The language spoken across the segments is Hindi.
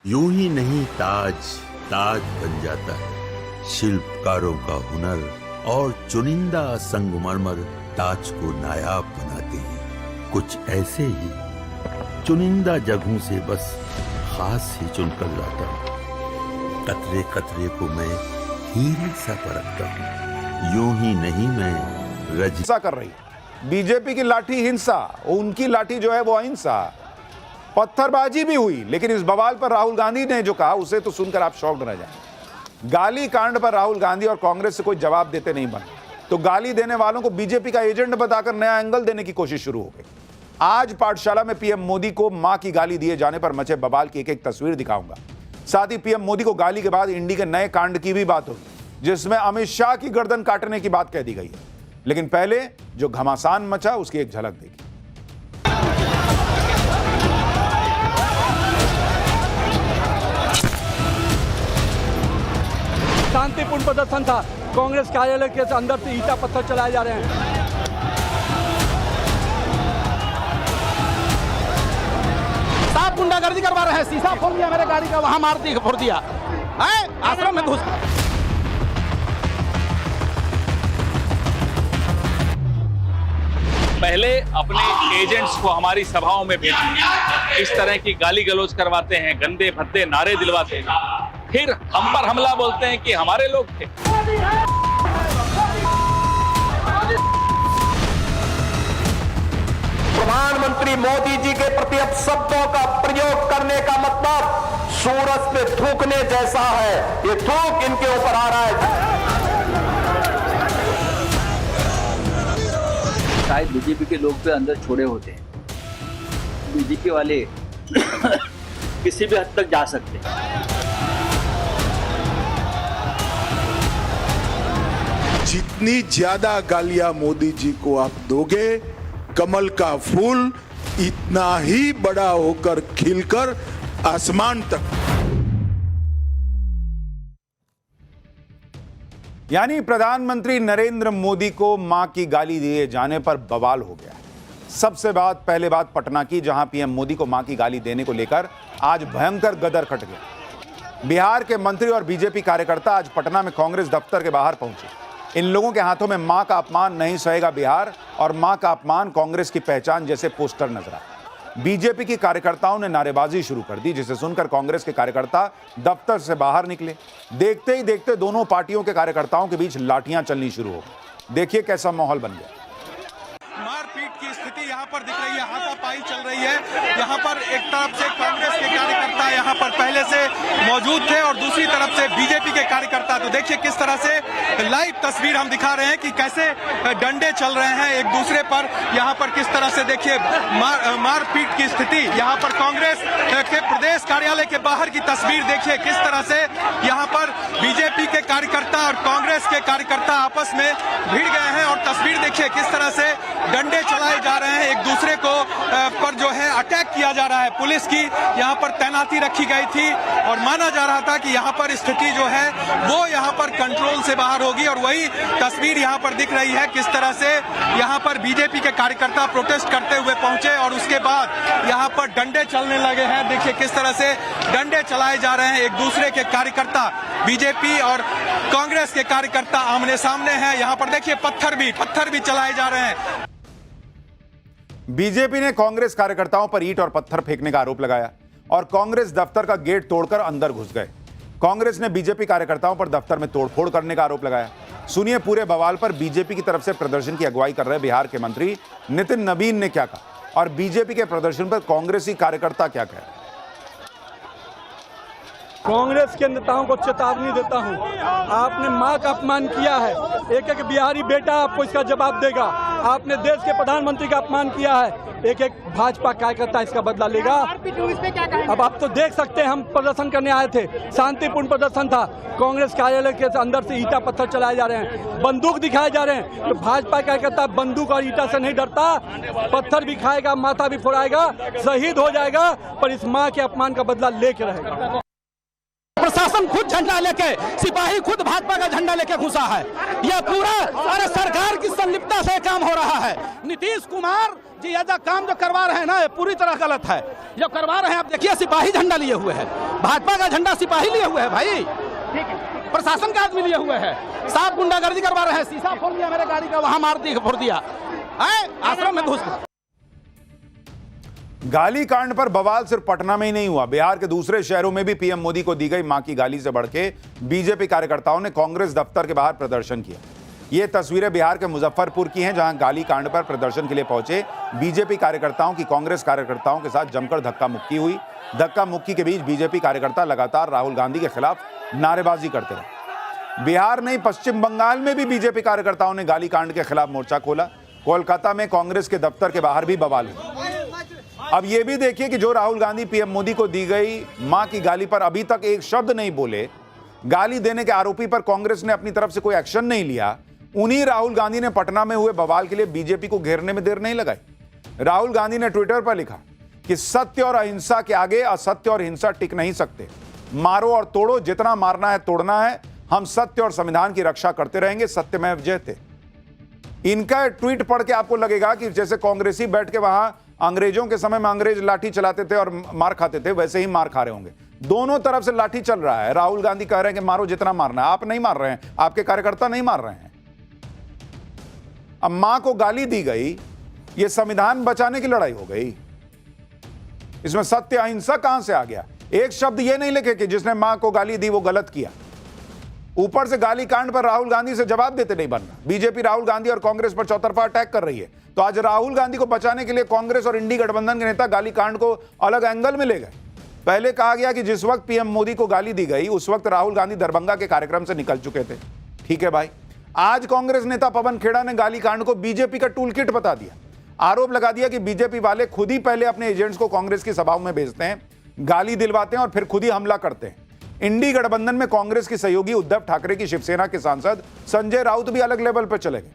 यूं ही नहीं ताज ताज बन जाता है। शिल्पकारों का हुनर और चुनिंदा संगमरमर ताज को नायाब बनाते हैं। कुछ ऐसे ही चुनिंदा जगहों से बस खास ही चुनकर लाता हूँ। कतरे कतरे को मैं हीरे सा परखता हूँ। यूं ही नहीं मैं हिंसा कर रही है बीजेपी की लाठी हिंसा, उनकी लाठी जो है वो अहिंसा। पत्थरबाजी भी हुई, लेकिन इस बवाल पर राहुल गांधी ने जो कहा उसे तो सुनकर आप शॉक्ड रह जाएंगे। गाली कांड पर राहुल गांधी और कांग्रेस से कोई जवाब देते नहीं बने, तो गाली देने वालों को बीजेपी का एजेंट बताकर नया एंगल देने की कोशिश शुरू हो गई। आज पाठशाला में पीएम मोदी को मां की गाली दिए जाने पर मचे बवाल की एक एक तस्वीर दिखाऊंगा। साथ ही पीएम मोदी को गाली के बाद इंडी के नए कांड की भी बात होगी, जिसमें अमित शाह की गर्दन काटने की बात कह दी गई है। लेकिन पहले जो घमासान मचा उसकी एक झलक देखिए। शांतिपूर्ण प्रदर्शन था। कांग्रेस कार्यालय के अंदर से ईंटा पत्थर चलाए जा रहे हैं। साफ गुंडागर्दी करवा रहे हैं। शीशा फोड़ दिया मेरे गाड़ी का, वहां मार फोड़ दिया। आश्रम में घुस पहले अपने एजेंट्स को हमारी सभाओं में भेजते, इस तरह की गाली गलौज करवाते हैं, गंदे भद्दे नारे दिलवाते हैं, फिर हम पर हमला बोलते हैं कि हमारे लोग थे। प्रधानमंत्री मोदी जी के प्रति अपशब्दों का प्रयोग करने का मतलब सूरज पे थूकने जैसा है। ये थूक इनके ऊपर आ रहा है। शायद बीजेपी के लोग पे अंदर छोड़े होते हैं। बीजेपी वाले किसी भी हद तक जा सकते हैं। जितनी ज्यादा गालियां मोदी जी को आप दोगे, कमल का फूल इतना ही बड़ा होकर खिलकर आसमान तक। यानी प्रधानमंत्री नरेंद्र मोदी को मां की गाली दिए जाने पर बवाल हो गया। सबसे पहले बात पटना की, जहां पीएम मोदी को मां की गाली देने को लेकर आज भयंकर गदर खट गया। बिहार के मंत्री और बीजेपी कार्यकर्ता आज पटना में कांग्रेस दफ्तर के बाहर पहुंचे। इन लोगों के हाथों में मां का अपमान नहीं सहेगा बिहार और मां का अपमान कांग्रेस की पहचान जैसे पोस्टर नजर आए। बीजेपी की कार्यकर्ताओं ने नारेबाजी शुरू कर दी, जिसे सुनकर कांग्रेस के कार्यकर्ता दफ्तर से बाहर निकले। देखते ही देखते दोनों पार्टियों के कार्यकर्ताओं के बीच लाठियां चलनी शुरू हो गई। देखिए कैसा माहौल बन गया। मारपीट की स्थिति यहाँ पर दिख रही है, हाथापाई चल रही है। यहाँ पर एक तरफ से कांग्रेस के कार्यकर्ता यहाँ पर पहले से मौजूद थे और दूसरी तरफ से बीजेपी के कार्यकर्ता। तो देखिए किस तरह से लाइव तस्वीर हम दिखा रहे हैं कि कैसे डंडे चल रहे हैं एक दूसरे पर। यहाँ पर किस तरह से देखिए मारपीट की स्थिति। यहाँ पर कांग्रेस के प्रदेश कार्यालय के बाहर की तस्वीर देखिए किस तरह से यहाँ पर बीजेपी के कार्यकर्ता और कांग्रेस के कार्यकर्ता आपस में भिड़ गए हैं। और तस्वीर देखिए किस तरह से डंडे चलाए जा रहे हैं, एक दूसरे को पर जो है अटैक किया जा रहा है। पुलिस की यहाँ पर तैनाती रखी गई थी और माना जा रहा था कि यहाँ पर स्थिति जो है वो यहाँ पर कंट्रोल से बाहर होगी। और वही तस्वीर यहाँ पर दिख रही है किस तरह से यहाँ पर बीजेपी के कार्यकर्ता प्रोटेस्ट करते हुए पहुंचे और उसके बाद यहाँ पर डंडे चलने लगे हैं। देखिए किस तरह से डंडे चलाए जा रहे हैं, एक दूसरे के कार्यकर्ता बीजेपी और कांग्रेस के कार्यकर्ता आमने सामने हैं। यहाँ पर देखिए पत्थर भी चलाए जा रहे हैं। बीजेपी ने कांग्रेस कार्यकर्ताओं पर ईंट और पत्थर फेंकने का आरोप लगाया और कांग्रेस दफ्तर का गेट तोड़कर अंदर घुस गए। कांग्रेस ने बीजेपी कार्यकर्ताओं पर दफ्तर में तोड़फोड़ करने का आरोप लगाया। सुनिए पूरे बवाल पर बीजेपी की तरफ से प्रदर्शन की अगुवाई कर रहे बिहार के मंत्री नितिन नवीन ने क्या कहा और बीजेपी के प्रदर्शन पर कांग्रेसी कार्यकर्ता क्या कह रहे। कांग्रेस के नेताओं को चेतावनी देता हूं, आपने मां का अपमान किया है। एक एक बिहारी बेटा आपको इसका जवाब देगा। आपने देश के प्रधानमंत्री का अपमान किया है, एक एक भाजपा कार्यकर्ता इसका बदला लेगा। अब आप तो देख सकते हैं, हम प्रदर्शन करने आए थे, शांतिपूर्ण प्रदर्शन था। कांग्रेस कार्यालय के अंदर से ईंटा पत्थर चलाए जा रहे हैं, बंदूक दिखाए जा रहे हैं। तो भाजपा कार्यकर्ता बंदूक और ईंटा से नहीं डरता, पत्थर भी खाएगा, माथा भी फोड़ाएगा, शहीद हो जाएगा, पर इस मां के अपमान का बदला लेके रहेगा। प्रशासन खुद झंडा लेके, सिपाही खुद भाजपा का झंडा लेके घुसा है। यह पूरा अरे सरकार की संलिप्तता से काम हो रहा है। नीतीश कुमार जी ये काम जो करवा रहे हैं ना, ये पूरी तरह गलत है। जो करवा रहे हैं आप देखिए, सिपाही झंडा लिए हुए हैं। भाजपा का झंडा सिपाही लिए हुए है भाई, प्रशासन का आदमी लिए हुए है, साफ गुंडागर्दी करवा रहे हैं, शीशा फोड़ दिया मेरे गाड़ी का, वहां फोड़ दिया, आश्रम में घुस गए। गाली कांड पर बवाल सिर्फ पटना में ही नहीं हुआ, बिहार के दूसरे शहरों में भी पीएम मोदी को दी गई मां की गाली से बढ़ के बीजेपी कार्यकर्ताओं ने कांग्रेस दफ्तर के बाहर प्रदर्शन किया। ये तस्वीरें बिहार के मुजफ्फरपुर की हैं, जहां गाली कांड पर प्रदर्शन के लिए पहुंचे बीजेपी कार्यकर्ताओं की कांग्रेस कार्यकर्ताओं के साथ जमकर धक्का मुक्की हुई। धक्का मुक्की के बीच बीजेपी कार्यकर्ता लगातार राहुल गांधी के खिलाफ नारेबाजी करते रहे। बिहार नहीं, पश्चिम बंगाल में भी बीजेपी कार्यकर्ताओं ने गाली कांड के खिलाफ मोर्चा खोला। कोलकाता में कांग्रेस के दफ्तर के बाहर भी बवाल हुआ। अब यह भी देखिए कि जो राहुल गांधी पीएम मोदी को दी गई मां की गाली पर अभी तक एक शब्द नहीं बोले, गाली देने के आरोपी पर कांग्रेस ने अपनी तरफ से कोई एक्शन नहीं लिया, उन्हीं राहुल गांधी ने पटना में हुए बवाल के लिए बीजेपी को घेरने में देर नहीं लगाई। राहुल गांधी ने ट्विटर पर लिखा कि सत्य और अहिंसा के आगे असत्य और हिंसा टिक नहीं सकते, मारो और तोड़ो, जितना मारना है तोड़ना है, हम सत्य और संविधान की रक्षा करते रहेंगे, सत्यमेव जयते। इनका ट्वीट पढ़ के आपको लगेगा कि जैसे कांग्रेसी बैठ के वहां अंग्रेजों के समय में अंग्रेज लाठी चलाते थे और मार खाते थे, वैसे ही मार खा रहे होंगे। दोनों तरफ से लाठी चल रहा है। राहुल गांधी कह रहे हैं कि मारो जितना मारना है, आप नहीं मार रहे हैं, आपके कार्यकर्ता नहीं मार रहे हैं। अब मां को गाली दी गई, यह संविधान बचाने की लड़ाई हो गई। इसमें सत्य अहिंसा कहां से आ गया? एक शब्द यह नहीं लिखे कि जिसने मां को गाली दी वो गलत किया। ऊपर से गाली कांड पर राहुल गांधी से जवाब देते नहीं बनना। बीजेपी राहुल गांधी और कांग्रेस पर चौतरफा अटैक कर रही है, तो आज राहुल गांधी को बचाने के लिए कांग्रेस और इंडी गठबंधन के नेता गाली कांड को अलग एंगल में ले गए। पहले कहा गया कि जिस वक्त पीएम मोदी को गाली दी गई उस वक्त राहुल गांधी दरभंगा के कार्यक्रम से निकल चुके थे। ठीक है भाई, आज कांग्रेस नेता पवन खेड़ा ने गाली कांड को बीजेपी का टूल किट बता दिया। आरोप लगा दिया कि बीजेपी वाले खुद ही पहले अपने एजेंट्स को कांग्रेस की सभाओं में भेजते हैं, गाली दिलवाते हैं और फिर खुद ही हमला करते हैं। इंडी गठबंधन में कांग्रेस की सहयोगी उद्धव ठाकरे की शिवसेना के सांसद संजय राउत भी अलग लेवल पर चले गए।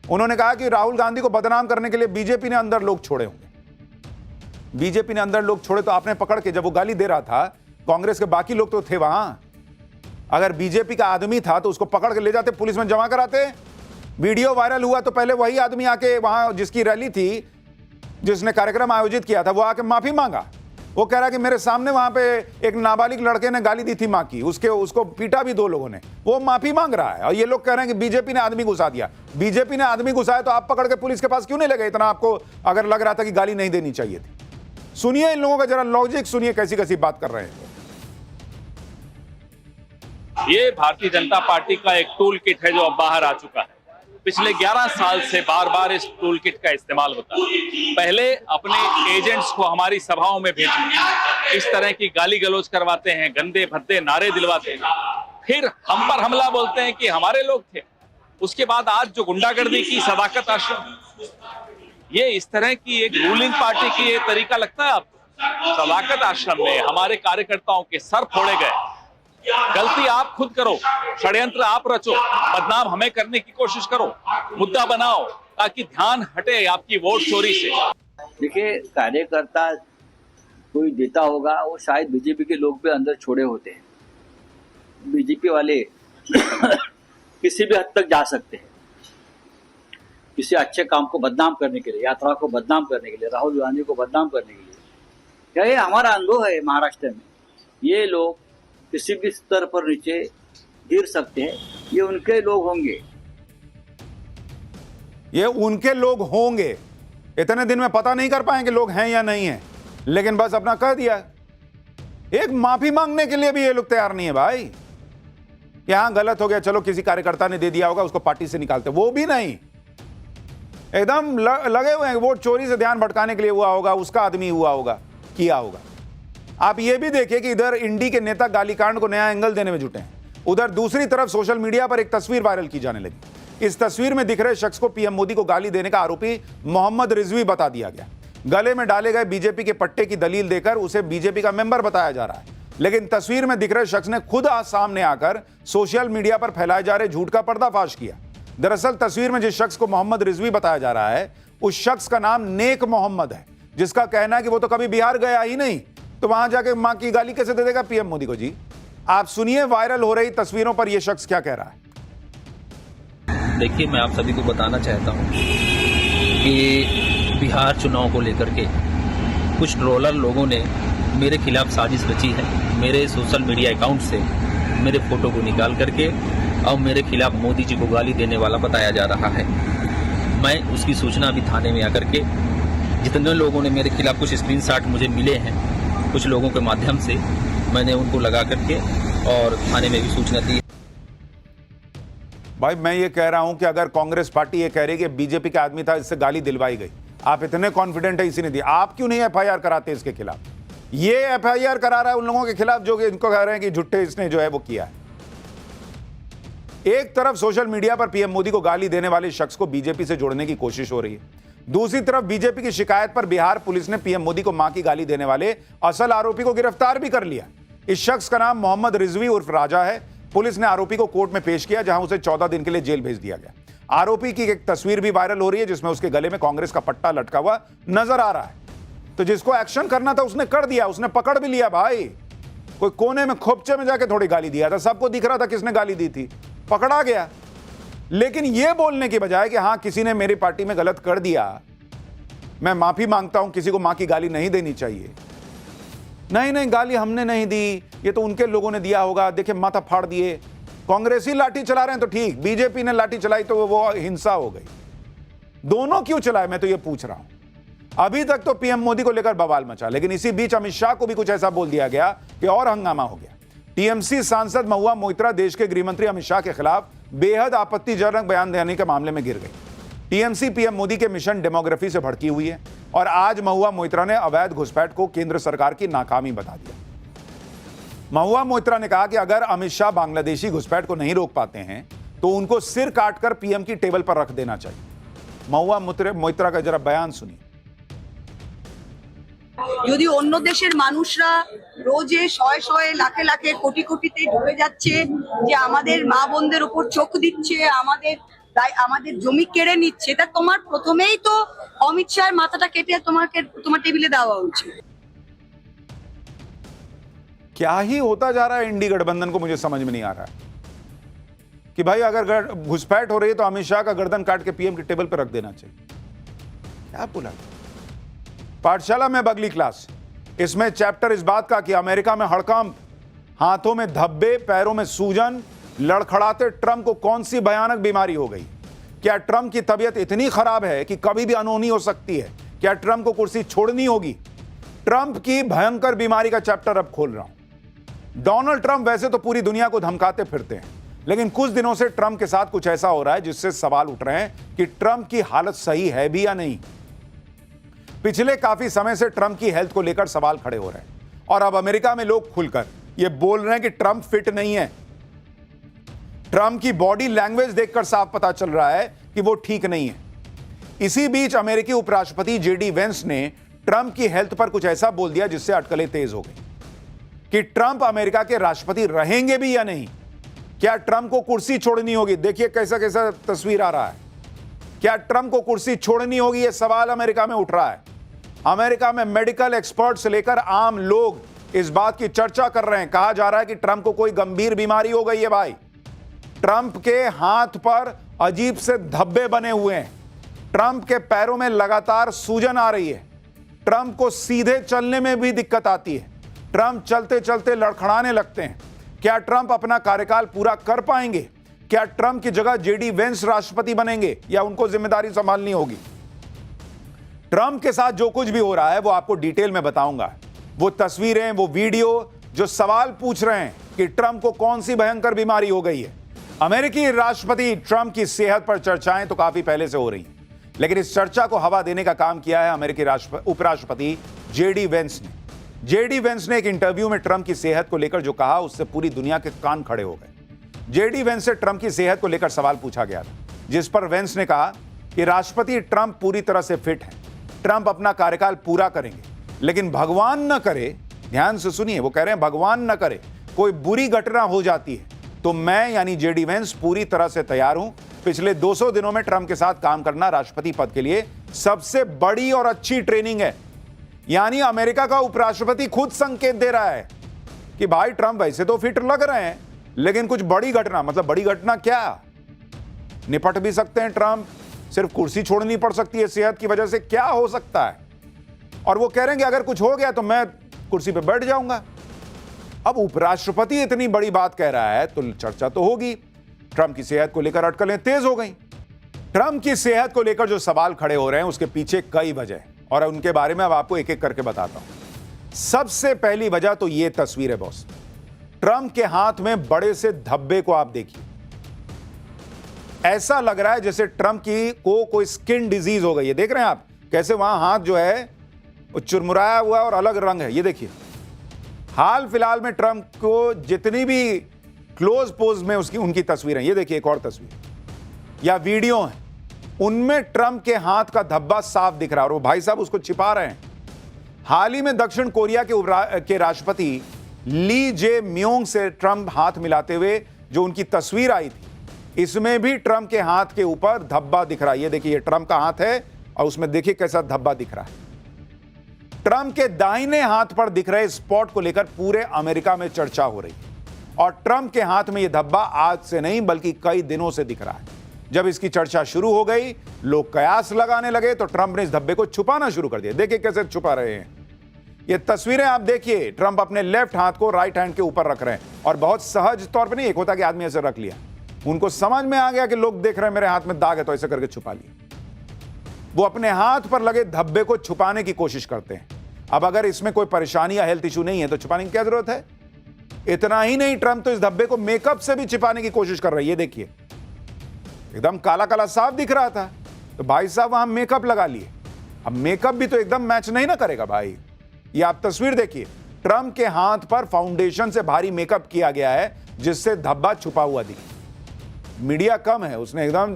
उन्होंने कहा कि राहुल गांधी को बदनाम करने के लिए बीजेपी ने अंदर लोग छोड़े होंगे। बीजेपी ने अंदर लोग छोड़े तो आपने पकड़ के, जब वो गाली दे रहा था, कांग्रेस के बाकी लोग तो थे वहां। अगर बीजेपी का आदमी था तो उसको पकड़ के ले जाते, पुलिस में जमा कराते। वीडियो वायरल हुआ तो पहले वही आदमी आके वहां जिसकी रैली थी, जिसने कार्यक्रम आयोजित किया था, वो आके माफी मांगा। वो कह रहा कि मेरे सामने वहां पे एक नाबालिग लड़के ने गाली दी थी मां की, उसको पीटा भी 2 लोगों ने, वो माफी मांग रहा है। और ये लोग कह रहे हैं कि बीजेपी ने आदमी घुसा दिया। बीजेपी ने आदमी घुसाया तो आप पकड़ के पुलिस के पास क्यों नहीं ले गए? इतना आपको अगर लग रहा था कि गाली नहीं देनी चाहिए थी। सुनिए इन लोगों का जरा लॉजिक सुनिए, कैसी कैसी बात कर रहे हैं। ये भारतीय जनता पार्टी का एक टूल किट है जो अब बाहर आ चुका है। पिछले 11 साल से बार बार इस टूल किट का इस्तेमाल होता है। पहले अपने एजेंट्स को हमारी सभाओं में भेजते, इस तरह की गाली गलौज करवाते हैं, गंदे भद्दे नारे दिलवाते हैं, फिर हम पर हमला बोलते हैं कि हमारे लोग थे। उसके बाद आज जो गुंडागर्दी की सदाकत आश्रम, ये इस तरह की एक रूलिंग पार्टी की ये तरीका लगता है आपको? सदाकत आश्रम में हमारे कार्यकर्ताओं के सर फोड़े गए। गलती आप खुद करो, षड्यंत्र आप रचो, बदनाम हमें करने की कोशिश करो, मुद्दा बनाओ ताकि ध्यान हटे आपकी वोट चोरी से। देखिए, कार्यकर्ता कोई देता होगा, वो शायद बीजेपी के लोग भी अंदर छोड़े होते हैं। बीजेपी वाले किसी भी हद तक जा सकते हैं, किसी अच्छे काम को बदनाम करने के लिए, यात्रा को बदनाम करने के लिए, राहुल गांधी को बदनाम करने के लिए। क्या ये हमारा अनुभव है महाराष्ट्र में? ये लोग किसी भी स्तर पर नीचे गिर सकते हैं, ये उनके लोग होंगे। ये उनके लोग होंगे, इतने दिन में पता नहीं कर पाएंगे लोग हैं या नहीं है, लेकिन बस अपना कह दिया। एक माफी मांगने के लिए भी ये लोग तैयार नहीं है भाई। यहां गलत हो गया, चलो किसी कार्यकर्ता ने दे दिया होगा, उसको पार्टी से निकालते, वो भी नहीं। एकदम लगे हुए हैं वोट चोरी से ध्यान भटकाने के लिए हुआ होगा, उसका आदमी हुआ होगा, किया होगा। आप ये भी देखिए कि इधर इंडी के नेता गालीकांड को नया एंगल देने में जुटे हैं, उधर दूसरी तरफ सोशल मीडिया पर एक तस्वीर वायरल की जाने लगी। इस तस्वीर में दिख रहे शख्स को पीएम मोदी को गाली देने का आरोपी मोहम्मद रिजवी बता दिया गया। गले में डाले गए बीजेपी के पट्टे की दलील देकर उसे बीजेपी का मेंबर बताया जा रहा है, लेकिन तस्वीर में दिख रहे शख्स ने खुद आज सामने आकर सोशल मीडिया पर फैलाए जा रहे झूठ का पर्दाफाश किया। दरअसल तस्वीर में जिस शख्स को मोहम्मद रिजवी बताया जा रहा है, उस शख्स का नाम नेक मोहम्मद है, जिसका कहना है कि वो तो कभी बिहार गया ही नहीं, तो वहां जाके मां की गाली कैसे दे देगा पीएम मोदी को। जी आप सुनिए वायरल हो रही तस्वीरों पर यह शख्स क्या कह रहा है। देखिए, मैं आप सभी को बताना चाहता हूं कि बिहार चुनाव को लेकर के कुछ ट्रोलर लोगों ने मेरे खिलाफ साजिश रची है, मेरे सोशल मीडिया अकाउंट से मेरे फोटो को निकाल करके अब मेरे खिलाफ मोदी जी को गाली देने वाला बताया जा रहा है। मैं उसकी सूचना अभी थाने में आकर के, जितने लोगों ने मेरे खिलाफ कुछ स्क्रीनशॉट मुझे मिले हैं कुछ लोगों के माध्यम से, मैंने उनको लगा करके और थाने में भी सूचना दी। भाई मैं ये कह रहा हूं कि अगर कांग्रेस पार्टी ये कह रही है कि बीजेपी का आदमी था, इससे गाली दिलवाई गई, आप इतने कॉन्फिडेंट है इसी ने दी, आप क्यों नहीं एफआईआर कराते इसके खिलाफ? ये एफआईआर करा रहा है उन लोगों के खिलाफ जो कि इनको कह रहे हैं कि झूठे इसने जो है वो किया है। एक तरफ सोशल मीडिया पर पीएम मोदी को गाली देने वाले शख्स को बीजेपी से जोड़ने की कोशिश हो रही है, दूसरी तरफ बीजेपी की शिकायत पर बिहार पुलिस ने पीएम मोदी को मां की गाली देने वाले असल आरोपी को गिरफ्तार भी कर लिया। इस शख्स का नाम मोहम्मद रिजवी उर्फ राजा है। पुलिस ने आरोपी को कोर्ट में पेश किया, जहां उसे 14 दिन के लिए जेल भेज दिया गया। आरोपी की एक तस्वीर भी वायरल हो रही है जिसमें उसके गले में कांग्रेस का पट्टा लटका हुआ नजर आ रहा है। तो जिसको एक्शन करना था उसने कर दिया, उसने पकड़ भी लिया। भाई कोई कोने में खोपचे में जाके थोड़ी गाली दिया था, सबको दिख रहा था किसने गाली दी थी, पकड़ा गया। लेकिन यह बोलने की बजाय कि हां किसी ने मेरी पार्टी में गलत कर दिया, मैं माफी मांगता हूं, किसी को मां की गाली नहीं देनी चाहिए। नहीं गाली हमने नहीं दी, ये तो उनके लोगों ने दिया होगा, देखिए माथा फाड़ दिए। कांग्रेसी लाठी चला रहे हैं तो ठीक, बीजेपी ने लाठी चलाई तो वो हिंसा हो गई। दोनों क्यों चलाए, मैं तो ये पूछ रहा हूं। अभी तक तो पीएम मोदी को लेकर बवाल मचा, लेकिन इसी बीच अमित शाह को भी कुछ ऐसा बोल दिया गया कि और हंगामा हो गया। टीएमसी सांसद महुआ मोइत्रा देश के गृहमंत्री अमित शाह के खिलाफ बेहद आपत्तिजनक बयान देने के मामले में गिर गई। टीएमसी पीएम मोदी के मिशन डेमोग्राफी से भड़की हुई है और आज महुआ मोइत्रा ने अवैध घुसपैठ को केंद्र सरकार की नाकामी बता दिया। महुआ मोइत्रा ने कहा कि अगर अमित शाह बांग्लादेशी घुसपैठ को नहीं रोक पाते हैं तो उनको सिर काटकर पीएम की टेबल पर रख देना चाहिए। महुआ मोइत्रा का जरा बयान सुनिए। যদি অন্য দেশের মানুষরা রোজে শয়ে শয়ে লাখে লাখে কোটি কোটিতে ডুবে যাচ্ছে, যে আমাদের মা বোনদের উপর চোখ দিচ্ছে, আমাদের জমি কেড়ে নিচ্ছে, তা তোমার প্রথমেই তো অমিত শাহের মাথাটা কেটে তোমার টেবিলে দেওয়া উচিত। क्या ही होता जा रहा है इंडी गठबंधन को, मुझे समझ में नहीं आ रहा है कि भाई अगर घुसपैठ हो रही है तो अमित शाह का गर्दन काट के पीएम की टेबल पर रख देना चाहिए। क्या बोला? पाठशाला में बगली क्लास, इसमें चैप्टर इस बात का कि अमेरिका में हड़कंप, हाथों में धब्बे, पैरों में सूजन, लड़खड़ाते ट्रंप को कौन सी भयानक बीमारी हो गई? क्या ट्रंप की तबीयत इतनी खराब है कि कभी भी अनहोनी हो सकती है? क्या ट्रंप को कुर्सी छोड़नी होगी? ट्रंप की भयंकर बीमारी का चैप्टर अब खोल रहा हूं। डोनाल्ड ट्रंप वैसे तो पूरी दुनिया को धमकाते फिरते हैं, लेकिन कुछ दिनों से ट्रंप के साथ कुछ ऐसा हो रहा है जिससे सवाल उठ रहे हैं कि ट्रंप की हालत सही है भी या नहीं। पिछले काफी समय से ट्रंप की हेल्थ को लेकर सवाल खड़े हो रहे हैं और अब अमेरिका में लोग खुलकर यह बोल रहे हैं कि ट्रंप फिट नहीं है। ट्रंप की बॉडी लैंग्वेज देखकर साफ पता चल रहा है कि वो ठीक नहीं है। इसी बीच अमेरिकी उपराष्ट्रपति जेडी वेंस ने ट्रंप की हेल्थ पर कुछ ऐसा बोल दिया जिससे अटकलें तेज हो गई कि ट्रंप अमेरिका के राष्ट्रपति रहेंगे भी या नहीं। क्या ट्रंप को कुर्सी छोड़नी होगी? देखिए कैसा कैसा तस्वीर आ रहा है। क्या ट्रंप को कुर्सी छोड़नी होगी, यह सवाल अमेरिका में उठ रहा है। अमेरिका में मेडिकल एक्सपर्ट से लेकर आम लोग इस बात की चर्चा कर रहे हैं। कहा जा रहा है कि ट्रंप को कोई गंभीर बीमारी हो गई है। भाई ट्रंप के हाथ पर अजीब से धब्बे बने हुए हैं, ट्रंप के पैरों में लगातार सूजन आ रही है, ट्रंप को सीधे चलने में भी दिक्कत आती है, ट्रंप चलते चलते लड़खड़ाने लगते हैं। क्या ट्रंप अपना कार्यकाल पूरा कर पाएंगे? क्या ट्रंप की जगह जेडी वेंस राष्ट्रपति बनेंगे या उनको जिम्मेदारी संभालनी होगी? ट्रंप के साथ जो कुछ भी हो रहा है वो आपको डिटेल में बताऊंगा। वो तस्वीरें, वो वीडियो जो सवाल पूछ रहे हैं कि ट्रंप को कौन सी भयंकर बीमारी हो गई है। अमेरिकी राष्ट्रपति ट्रंप की सेहत पर चर्चाएं तो काफी पहले से हो रही हैं, लेकिन इस चर्चा को हवा देने का काम किया है अमेरिकी उपराष्ट्रपति जेडी वेंस ने। जेडी वेंस ने एक इंटरव्यू में ट्रंप की सेहत को लेकर जो कहा उससे पूरी दुनिया के कान खड़े हो गए। जेडी वेंस से ट्रंप की सेहत को लेकर सवाल पूछा गया था, जिस पर वेंस ने कहा कि राष्ट्रपति ट्रंप पूरी तरह से फिट हैं, ट्रंप अपना कार्यकाल पूरा करेंगे, लेकिन भगवान न करे, ध्यान से सुनिए, वो कह रहे हैं भगवान न करे कोई बुरी घटना हो जाती है तो मैं यानी जेडी वेंस पूरी तरह से तैयार हूं। पिछले 200 दिनों में ट्रंप के साथ काम करना राष्ट्रपति पद के लिए सबसे बड़ी और अच्छी ट्रेनिंग है। यानी अमेरिका का उपराष्ट्रपति खुद संकेत दे रहा है कि भाई ट्रंप वैसे तो फिट लग रहे हैं, लेकिन कुछ बड़ी घटना, मतलब बड़ी घटना क्या, निपट भी सकते हैं ट्रंप, सिर्फ कुर्सी छोड़नी पड़ सकती है सेहत की वजह से, क्या हो सकता है? और वो कह रहे हैं कि अगर कुछ हो गया तो मैं कुर्सी पे बैठ जाऊंगा। अब उपराष्ट्रपति इतनी बड़ी बात कह रहा है तो चर्चा तो होगी। ट्रंप की सेहत को लेकर अटकलें तेज हो गई। ट्रंप की सेहत को लेकर जो सवाल खड़े हो रहे हैं उसके पीछे कई वजह हैं और उनके बारे में अब आपको एक एक करके बताता हूं। सबसे पहली वजह तो ये तस्वीर है बॉस। ट्रंप के हाथ में बड़े से धब्बे को आप देखिए, ऐसा लग रहा है जैसे ट्रंप की को कोई स्किन डिजीज हो गई है। देख रहे हैं आप कैसे वहां हाथ जो है वो चुरमुराया हुआ और अलग रंग है। ये देखिए, हाल फिलहाल में ट्रंप को जितनी भी क्लोज पोज में उनकी तस्वीरें, ये देखिए एक और तस्वीर या वीडियो है, उनमें ट्रंप के हाथ का धब्बा साफ दिख रहा है और वो भाई साहब उसको छिपा रहे हैं। हाल ही में दक्षिण कोरिया के राष्ट्रपति ली जे म्योंग से ट्रंप हाथ मिलाते हुए जो उनकी तस्वीर आई थी, इसमें भी ट्रंप के हाथ के ऊपर धब्बा दिख रहा है। ये देखिए, ये ट्रंप का हाथ है और उसमें देखिए कैसा धब्बा दिख रहा है। ट्रंप के दाहिने हाथ पर दिख रहे स्पॉट को लेकर पूरे अमेरिका में चर्चा हो रही है और ट्रंप के हाथ में यह धब्बा आज से नहीं बल्कि कई दिनों से दिख रहा है। जब इसकी चर्चा शुरू हो गई, लोग कयास लगाने लगे तो ट्रंप ने इस धब्बे को छुपाना शुरू कर दिया। देखिए कैसे छुपा रहे हैं। ये तस्वीरें आप देखिए, ट्रंप अपने लेफ्ट हाथ को राइट हैंड के ऊपर रख रहे हैं और बहुत सहज तौर पर नहीं, एक होता कि आदमी ऐसे रख लिया, उनको समझ में आ गया कि लोग देख रहे हैं मेरे हाथ में दाग है तो ऐसे करके छुपा लिया। वो अपने हाथ पर लगे धब्बे को छुपाने की कोशिश करते हैं। अब अगर इसमें कोई परेशानी या हेल्थ इशू नहीं है तो छुपाने की क्या जरूरत है। इतना ही नहीं, ट्रंप तो इस धब्बे को मेकअप से भी छिपाने की कोशिश कर रही है। देखिए एकदम काला काला साफ दिख रहा था तो भाई साहब वहां मेकअप लगा लिए। अब मेकअप भी तो एकदम मैच नहीं ना करेगा भाई। ये आप तस्वीर देखिए, ट्रंप के हाथ पर फाउंडेशन से भारी मेकअप किया गया है जिससे धब्बा छुपा हुआ दिखे। मीडिया कम है, उसने एकदम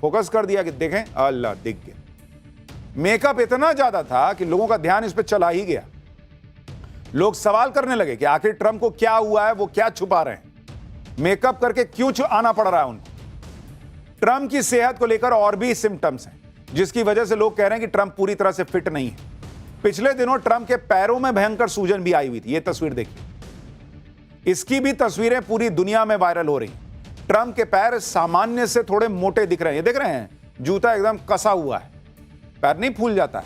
फोकस कर दिया कि देखें, अल्लाह दिख गया। मेकअप इतना ज्यादा था कि लोगों का ध्यान इस पर चला ही गया। लोग सवाल करने लगे कि आखिर ट्रंप को क्या हुआ है, वो क्या छुपा रहे हैं, मेकअप करके क्यों आना पड़ रहा है उनको। ट्रंप की सेहत को लेकर और भी सिम्टम्स हैं जिसकी वजह से लोग कह रहे हैं कि ट्रंप पूरी तरह से फिट नहीं है। पिछले दिनों ट्रंप के पैरों में भयंकर सूजन भी आई हुई थी। यह तस्वीर देखिए, इसकी भी तस्वीरें पूरी दुनिया में वायरल हो रही। ट्रंप के पैर सामान्य से थोड़े मोटे दिख रहे हैं। ये देख रहे हैं, जूता एकदम कसा हुआ है, पैर नहीं फूल जाता है।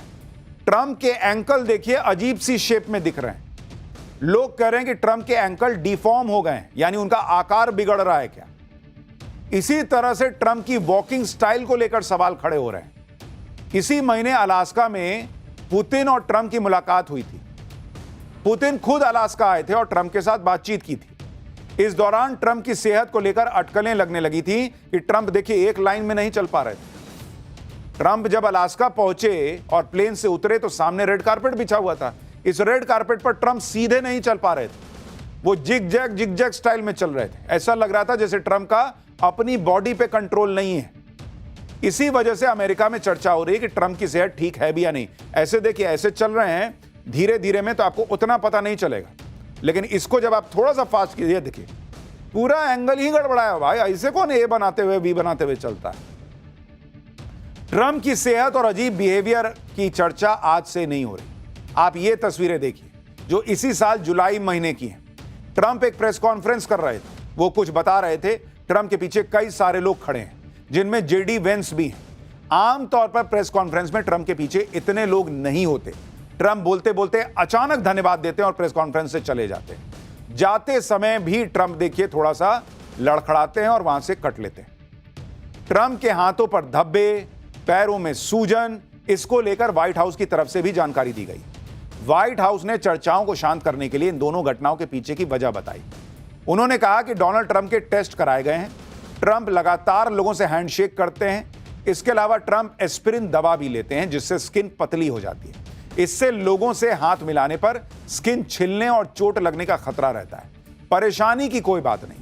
ट्रंप के एंकल देखिए अजीब सी शेप में दिख रहे हैं। लोग कह रहे हैं कि ट्रंप के एंकल डिफॉर्म हो गए हैं, यानी उनका आकार बिगड़ रहा है क्या। इसी तरह से ट्रंप की वॉकिंग स्टाइल को लेकर सवाल खड़े हो रहे हैं। इसी महीने अलास्का में पुतिन और ट्रंप की मुलाकात हुई थी। पुतिन खुद अलास्का आए थे और ट्रंप के साथ बातचीत की थी। इस दौरान ट्रंप की सेहत को लेकर अटकलें लगने लगी थी कि ट्रंप देखिए एक लाइन में नहीं चल पा रहे थे। ट्रंप जब अलास्का पहुंचे और प्लेन से उतरे तो सामने रेड कारपेट बिछा हुआ था। इस रेड कारपेट पर ट्रंप सीधे नहीं चल पा रहे थे, वो जिग जैग स्टाइल में चल रहे थे। ऐसा लग रहा था जैसे ट्रंप का अपनी बॉडी पे कंट्रोल नहीं है। इसी वजह से अमेरिका में चर्चा हो रही है कि ट्रंप की सेहत ठीक है भी या नहीं। ऐसे देखिए, ऐसे चल रहे हैं धीरे धीरे में तो आपको उतना पता नहीं चलेगा, लेकिन इसको जब आप थोड़ा सा फास्ट कीजिए, देखिए पूरा एंगल ही गड़बड़ाया भाई। ऐसे कौन ए बनाते हुए बी बनाते हुए चलता है। ट्रंप की सेहत और अजीब बिहेवियर की चर्चा आज से नहीं हो रही। आप ये तस्वीरें देखिए जो इसी साल जुलाई महीने की हैं। ट्रंप एक प्रेस कॉन्फ्रेंस कर रहे थे, वो कुछ बता रहे थे। ट्रंप के पीछे कई सारे लोग खड़े हैं जिनमें जेडी वेंस भी हैं। आमतौर पर प्रेस कॉन्फ्रेंस में ट्रंप के पीछे इतने लोग नहीं होते। ट्रंप बोलते बोलते अचानक धन्यवाद देते हैं और प्रेस कॉन्फ्रेंस से चले जाते हैं। जाते समय भी ट्रंप देखिए थोड़ा सा लड़खड़ाते हैं और वहां से कट लेते हैं। ट्रंप के हाथों पर धब्बे, पैरों में सूजन, इसको लेकर व्हाइट हाउस की तरफ से भी जानकारी दी गई। व्हाइट हाउस ने चर्चाओं को शांत करने के लिए इन दोनों घटनाओं के पीछे की वजह बताई। उन्होंने कहा कि डोनाल्ड ट्रंप के टेस्ट कराए गए हैं, ट्रंप लगातार लोगों से हैंडशेक करते हैं। इसके अलावा ट्रंप एस्पिरिन दवा भी लेते हैं जिससे स्किन पतली हो जाती है। इससे लोगों से हाथ मिलाने पर स्किन छिलने और चोट लगने का खतरा रहता है। परेशानी की कोई बात नहीं।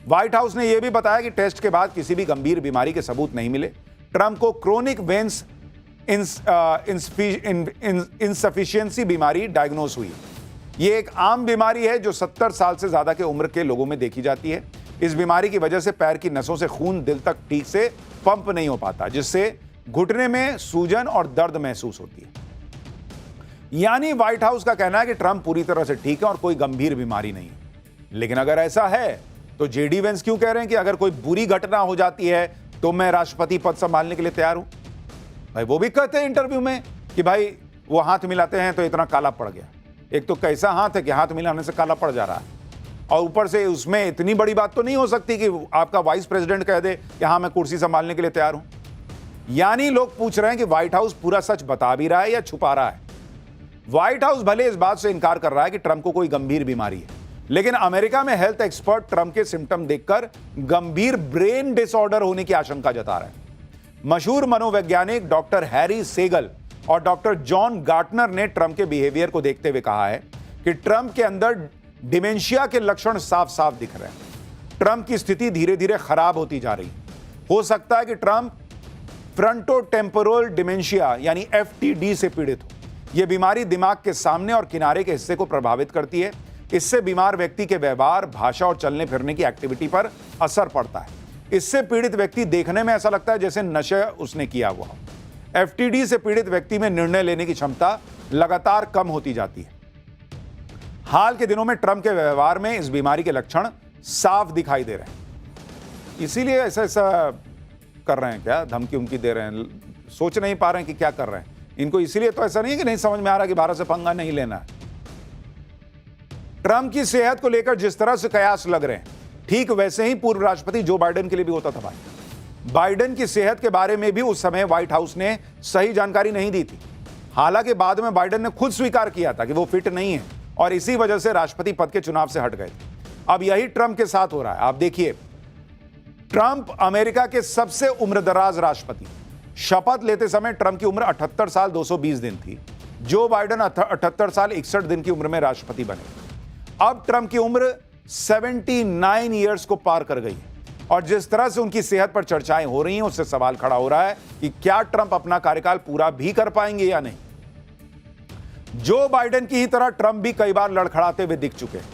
व्हाइट हाउस ने यह भी बताया कि टेस्ट के बाद किसी भी गंभीर बीमारी के सबूत नहीं मिले। ट्रंप को क्रोनिक वेन्स इनसफिशियंसी बीमारी डायग्नोस हुई। यह एक आम बीमारी है जो 70 साल से ज्यादा के उम्र के लोगों में देखी जाती है। इस बीमारी की वजह से पैर की नसों से खून दिल तक ठीक से पंप नहीं हो पाता, जिससे घुटने में सूजन और दर्द महसूस होती है। यानी व्हाइट हाउस का कहना है कि ट्रंप पूरी तरह से ठीक है और कोई गंभीर बीमारी नहीं है। लेकिन अगर ऐसा है तो जेडी वेंस क्यों कह रहे हैं कि अगर कोई बुरी घटना हो जाती है तो मैं राष्ट्रपति पद संभालने के लिए तैयार हूं। भाई वो भी कहते हैं इंटरव्यू में कि भाई वो हाथ मिलाते हैं तो इतना काला पड़ गया। एक तो कैसा हाथ है कि हाथ मिलाने से काला पड़ जा रहा है, और ऊपर से उसमें इतनी बड़ी बात तो नहीं हो सकती कि आपका वाइस प्रेसिडेंट कह दे कि हाँ मैं कुर्सी संभालने के लिए तैयार हूं। यानी लोग पूछ रहे हैं कि व्हाइट हाउस पूरा सच बता भी रहा है या छुपा रहा है। व्हाइट हाउस भले इस बात से इनकार कर रहा है कि ट्रंप को कोई गंभीर बीमारी है, लेकिन अमेरिका में हेल्थ एक्सपर्ट ट्रंप के सिम्टम देखकर गंभीर ब्रेन डिसऑर्डर होने की आशंका जता रहे हैं। मशहूर मनोवैज्ञानिक डॉक्टर हैरी सेगल और डॉक्टर जॉन गार्टनर ने ट्रंप के बिहेवियर को देखते हुए कहा है कि ट्रंप के अंदर डिमेंशिया के लक्षण साफ साफ दिख रहे हैं। ट्रंप की स्थिति धीरे धीरे खराब होती जा रही हो सकता है कि ट्रंप फ्रंटोटेम्पोरल डिमेंशिया यानी FTD से पीड़ित हो। यह बीमारी दिमाग के सामने और किनारे के हिस्से को प्रभावित करती है। इससे बीमार व्यक्ति के व्यवहार, भाषा और चलने फिरने की एक्टिविटी पर असर पड़ता है। इससे पीड़ित व्यक्ति देखने में ऐसा लगता है जैसे नशे उसने किया हुआ हो। FTD से पीड़ित व्यक्ति में निर्णय लेने की क्षमता लगातार कम होती जाती है। हाल के दिनों में ट्रंप के व्यवहार में इस बीमारी के लक्षण साफ दिखाई दे रहे हैं। इसीलिए ऐसा कर रहे हैं क्या, धमकी उमकी दे रहे हैं, सोच नहीं पा रहे हैं कि क्या कर रहे हैं। इनको इसीलिए तो ऐसा नहीं है कि नहीं समझ में आ रहा कि भारत से पंगा नहीं लेना है। ट्रंप की सेहत को लेकर जिस तरह से कयास लग रहे हैं, ठीक वैसे ही पूर्व राष्ट्रपति जो बाइडेन के लिए भी होता था। भाई बाइडेन की सेहत के बारे में भी उस समय व्हाइट हाउस ने सही जानकारी नहीं दी थी। हालांकि बाद में बाइडेन ने खुद स्वीकार किया था कि वो फिट नहीं है और इसी वजह से राष्ट्रपति पद के चुनाव से हट गए थे। अब यही ट्रंप के साथ हो रहा है। आप देखिए, ट्रंप अमेरिका के सबसे उम्रदराज राष्ट्रपति। शपथ लेते समय ट्रंप की उम्र 78 साल 220 दिन थी। जो बाइडेन 78 साल 61 दिन की उम्र में राष्ट्रपति बने। अब ट्रंप की उम्र 79 ईयर्स को पार कर गई और जिस तरह से उनकी सेहत पर चर्चाएं हो रही हैं, उससे सवाल खड़ा हो रहा है कि क्या ट्रंप अपना कार्यकाल पूरा भी कर पाएंगे या नहीं। जो बाइडेन की ही तरह ट्रंप भी कई बार लड़खड़ाते हुए दिख चुके हैं।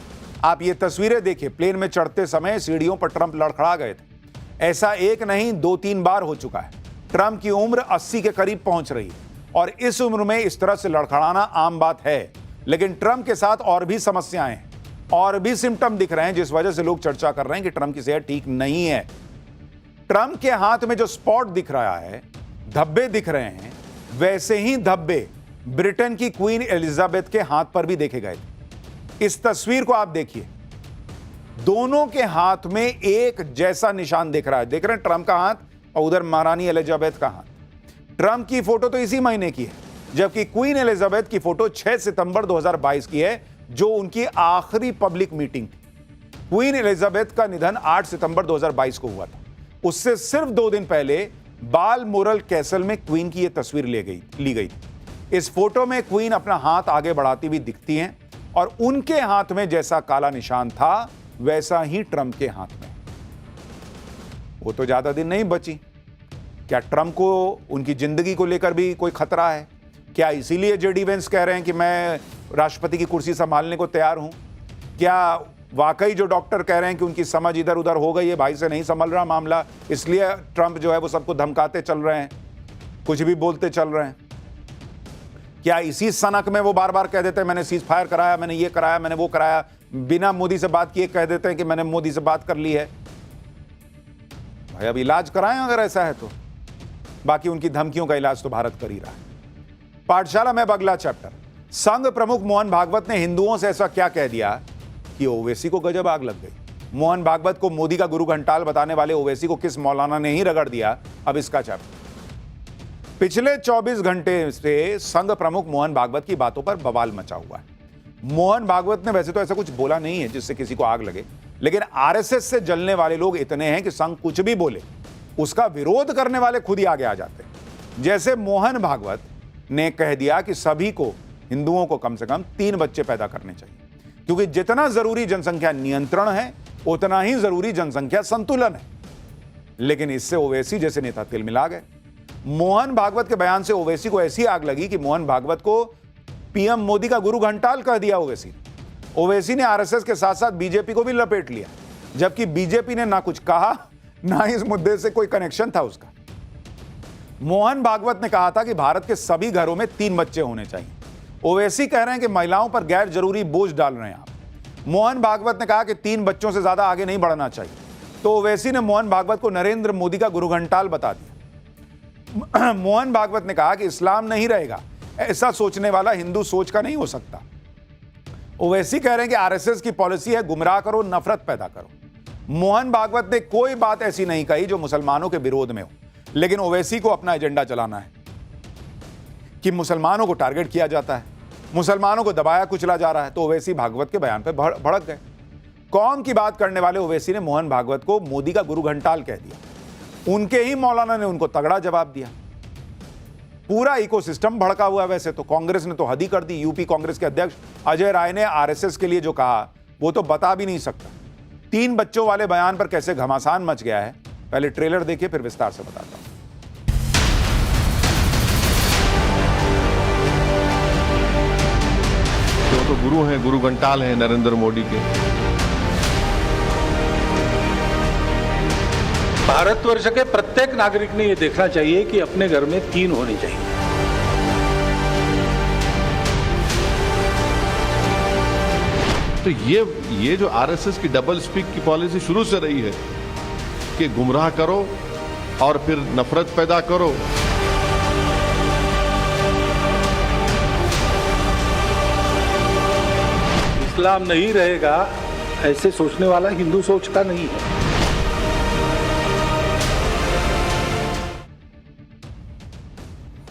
आप ये तस्वीरें देखिए, प्लेन में चढ़ते समय सीढ़ियों पर ट्रंप लड़खड़ा गए थे। ऐसा एक नहीं 2-3 बार हो चुका है। ट्रंप की उम्र 80 के करीब पहुंच रही है और इस उम्र में इस तरह से लड़खड़ाना आम बात है। लेकिन ट्रंप के साथ और भी समस्याएं हैं और भी सिम्टम दिख रहे हैं, जिस वजह से लोग चर्चा कर रहे हैं कि ट्रंप की सेहत ठीक नहीं है। ट्रंप के हाथ में जो स्पॉट दिख रहा है, धब्बे दिख रहे हैं, वैसे ही धब्बे ब्रिटेन की क्वीन एलिजाबेथ के हाथ पर भी देखे गए थे। इस तस्वीर को आप देखिए, दोनों के हाथ में एक जैसा निशान दिख रहा है। देख रहे हैं ट्रंप का हाथ और उधर महारानी एलिजाबेथ का हाथ। ट्रंप की फोटो तो इसी महीने की है, जबकि क्वीन एलिजाबेथ की फोटो 6 सितंबर 2022 की है, जो उनकी आखिरी पब्लिक मीटिंग थी। क्वीन एलिजाबेथ का निधन 8 सितंबर 2022 को हुआ था। उससे सिर्फ 2 दिन पहले बालमोरल कैसल में क्वीन की यह तस्वीर ली गई थी। इस फोटो में क्वीन अपना हाथ आगे बढ़ाती हुई दिखती हैं और उनके हाथ में जैसा काला निशान था, वैसा ही ट्रंप के हाथ में। वो तो ज्यादा दिन नहीं बची। क्या ट्रंप को उनकी जिंदगी को लेकर भी कोई खतरा है? क्या इसीलिए जेडी वेंस कह रहे हैं कि मैं राष्ट्रपति की कुर्सी संभालने को तैयार हूं? क्या वाकई जो डॉक्टर कह रहे हैं कि उनकी समझ इधर उधर हो गई है, भाई से नहीं संभल रहा मामला, इसलिए ट्रंप जो है वो सबको धमकाते चल रहे हैं, कुछ भी बोलते चल रहे हैं? क्या इसी सनक में वो बार बार कह देते हैं मैंने सीज फायर कराया, मैंने ये कराया, मैंने वो कराया, बिना मोदी से बात किए कह देते हैं कि मैंने मोदी से बात कर ली है? भाई अब इलाज कराएं अगर ऐसा है तो। बाकी उनकी धमकियों का इलाज तो भारत कर ही रहा है। पाठशाला में अब अगला चैप्टर। संघ प्रमुख मोहन भागवत ने हिंदुओं से ऐसा क्या कह दिया कि ओवैसी को गजब आग लग गई। मोहन भागवत को मोदी का गुरु घंटाल बताने वाले ओवैसी को किस मौलाना ने ही रगड़ दिया, अब इसका चैप्टर। पिछले 24 घंटे से संघ प्रमुख मोहन भागवत की बातों पर बवाल मचा हुआ है। मोहन भागवत ने वैसे तो ऐसा कुछ बोला नहीं है जिससे किसी को आग लगे, लेकिन आरएसएस से जलने वाले लोग इतने हैं कि संघ कुछ भी बोले उसका विरोध करने वाले खुद ही आगे आ जाते हैं। जैसे मोहन भागवत ने कह दिया कि सभी को, हिंदुओं को कम से कम 3 बच्चे पैदा करने चाहिए, क्योंकि जितना जरूरी जनसंख्या नियंत्रण है उतना ही जरूरी जनसंख्या संतुलन है। लेकिन इससे ओवैसी जैसे नेता तिलमिला गए। मोहन भागवत के बयान से ओवैसी को ऐसी आग लगी कि मोहन भागवत को पीएम मोदी का गुरु घंटाल कह दिया ओवैसी ने आरएसएस के साथ साथ बीजेपी को भी लपेट लिया, जबकि बीजेपी ने ना कुछ कहा, ना इस मुद्दे से कोई कनेक्शन था उसका। मोहन भागवत ने कहा था कि भारत के सभी घरों में 3 बच्चे होने चाहिए। ओवैसी कह रहे हैं कि महिलाओं पर गैर जरूरी बोझ डाल रहे हैं आप। मोहन भागवत ने कहा कि 3 बच्चों से ज्यादा आगे नहीं बढ़ना चाहिए, तो ओवैसी ने मोहन भागवत को नरेंद्र मोदी का गुरु घंटाल बता दिया। मोहन भागवत ने कहा कि इस्लाम नहीं रहेगा, ऐसा सोचने वाला हिंदू सोच का नहीं हो सकता। ओवैसी कह रहे हैं कि आरएसएस की पॉलिसी है गुमराह करो, नफरत पैदा करो। मोहन भागवत ने कोई बात ऐसी नहीं कही जो मुसलमानों के विरोध में हो, लेकिन ओवैसी को अपना एजेंडा चलाना है कि मुसलमानों को टारगेट किया जाता है, मुसलमानों को दबाया कुचला जा रहा है। तो ओवैसी भागवत के बयान पर भड़क गए। कौम की बात करने वाले ओवैसी ने मोहन भागवत को मोदी का गुरु घंटाल कह दिया। उनके ही मौलाना ने उनको तगड़ा जवाब दिया। पूरा इकोसिस्टम भड़का हुआ है। वैसे तो कांग्रेस ने तो हद ही कर दी। यूपी कांग्रेस के अध्यक्ष अजय राय ने आरएसएस के लिए जो कहा वो तो बता भी नहीं सकता। 3 बच्चों वाले बयान पर कैसे घमासान मच गया है, पहले ट्रेलर देखिए फिर विस्तार से बताता हूं। तो गुरु हैं, गुरु घंटाल हैं नरेंद्र मोदी के। भारतवर्ष के प्रत्येक नागरिक ने यह देखना चाहिए कि अपने घर में 3 होने चाहिए। तो ये जो आरएसएस की डबल स्पीक की पॉलिसी शुरू से रही है कि गुमराह करो और फिर नफरत पैदा करो। इस्लाम नहीं रहेगा ऐसे सोचने वाला हिंदू सोचता नहीं है।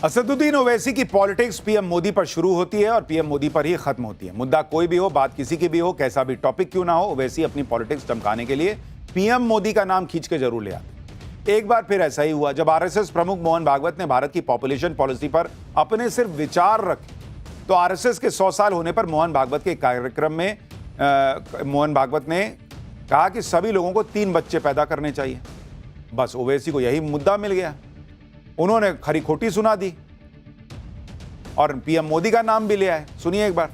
असदुद्दीन ओवैसी की पॉलिटिक्स पीएम मोदी पर शुरू होती है और पीएम मोदी पर ही खत्म होती है। मुद्दा कोई भी हो, बात किसी की भी हो, कैसा भी टॉपिक क्यों ना हो, ओवैसी अपनी पॉलिटिक्स चमकाने के लिए पीएम मोदी का नाम खींच के जरूर ले आते। एक बार फिर ऐसा ही हुआ जब आरएसएस प्रमुख मोहन भागवत ने भारत की पॉपुलेशन पॉलिसी पर अपने सिर्फ विचार रखे। तो आरएसएस के 100 साल होने पर मोहन भागवत के कार्यक्रम में मोहन भागवत ने कहा कि सभी लोगों को 3 बच्चे पैदा करने चाहिए। बस ओवैसी को यही मुद्दा मिल गया। उन्होंने खरी खोटी सुना दी और पीएम मोदी का नाम भी लिया है। सुनिए एक बार।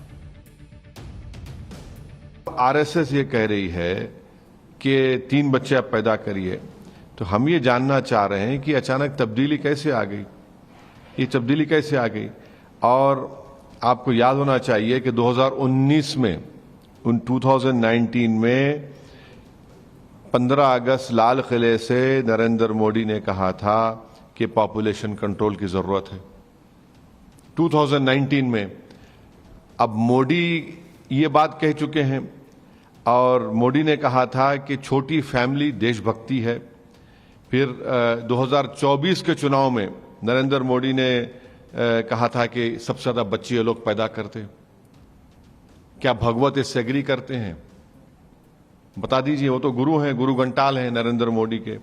आरएसएस ये कह रही है कि 3 बच्चे आप पैदा करिए, तो हम ये जानना चाह रहे हैं कि अचानक तब्दीली कैसे आ गई, ये तब्दीली कैसे आ गई। और आपको याद होना चाहिए कि 2019 में 2019 में 15 अगस्त लाल किले से नरेंद्र मोदी ने कहा था कि पॉपुलेशन कंट्रोल की जरूरत है 2019 में। अब मोदी ये बात कह चुके हैं और मोदी ने कहा था कि छोटी फैमिली देशभक्ति है। फिर 2024 के चुनाव में नरेंद्र मोदी ने कहा था कि सबसे ज्यादा बच्चे ये लोग पैदा करते। क्या भगवत इससे एग्री करते हैं? बता दीजिए। वो तो गुरु हैं, गुरु घंटाल हैं नरेंद्र मोदी के।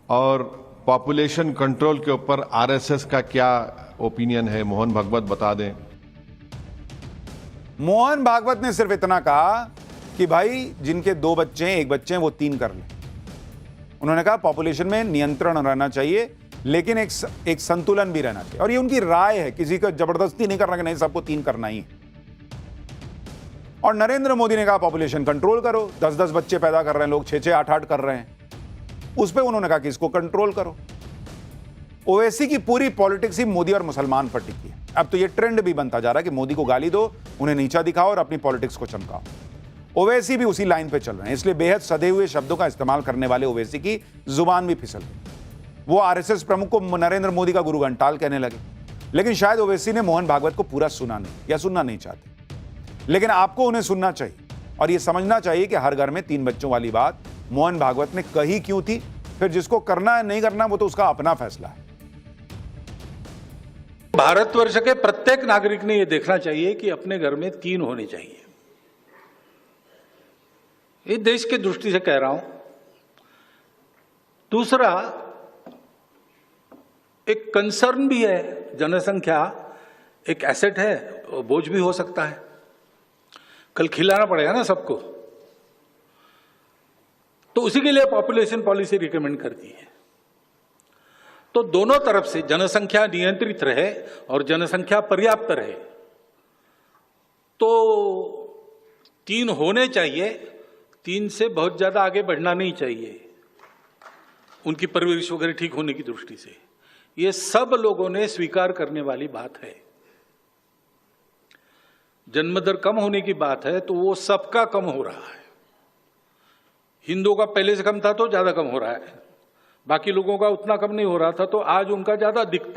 और पॉपुलेशन कंट्रोल के ऊपर आरएसएस का क्या ओपिनियन है, मोहन भागवत बता दें। मोहन भागवत ने सिर्फ इतना कहा कि भाई जिनके 2 बच्चे हैं, 1 बच्चे हैं, वो 3 कर लें। उन्होंने कहा पॉपुलेशन में नियंत्रण रहना चाहिए, लेकिन एक संतुलन भी रहना चाहिए। और ये उनकी राय है, किसी का जबरदस्ती नहीं करना कि नहीं सबको 3 करना ही है। और नरेंद्र मोदी ने कहा पॉपुलेशन कंट्रोल करो। 10-10 बच्चे पैदा कर रहे हैं लोग, 6-6, 8-8 कर रहे हैं। उस पर उन्होंने कहा कि इसको कंट्रोल करो। ओवैसी की पूरी पॉलिटिक्स ही मोदी और मुसलमान पर टिकी है। अब तो ये ट्रेंड भी बनता जा रहा है कि मोदी को गाली दो, उन्हें नीचा दिखाओ और अपनी पॉलिटिक्स को चमकाओ। ओवैसी भी उसी लाइन पे चल रहे हैं, इसलिए बेहद सधे हुए शब्दों का इस्तेमाल करने वाले ओवैसी की जुबान भी फिसल गई। वो आरएसएस प्रमुख को नरेंद्र मोदी का गुरु घंटाल कहने लगे। लेकिन शायद ओवैसी ने मोहन भागवत को पूरा सुना नहीं या सुनना नहीं चाहते। लेकिन आपको उन्हें सुनना चाहिए और यह समझना चाहिए कि हर घर में 3 बच्चों वाली बात मोहन भागवत ने कही क्यों थी। फिर जिसको करना है नहीं करना वो तो उसका अपना फैसला है। भारतवर्ष के प्रत्येक नागरिक ने यह देखना चाहिए कि अपने घर में 3 होने चाहिए। ये देश के दृष्टि से कह रहा हूं। दूसरा, एक कंसर्न भी है। जनसंख्या एक एसेट है, बोझ भी हो सकता है। कल खिलाना पड़ेगा ना सबको, तो उसी के लिए पॉपुलेशन पॉलिसी रिकमेंड करती है। तो दोनों तरफ से जनसंख्या नियंत्रित रहे और जनसंख्या पर्याप्त रहे। तो 3 होने चाहिए, 3 से बहुत ज्यादा आगे बढ़ना नहीं चाहिए उनकी परवरिश वगैरह ठीक होने की दृष्टि से। ये सब लोगों ने स्वीकार करने वाली बात है। जन्म दर कम होने की बात है तो वो सबका कम हो रहा है। हिंदुओं का पहले से कम था तो ज्यादा कम हो रहा है, बाकी लोगों का उतना कम नहीं हो रहा था तो आज उनका ज्यादा दिखता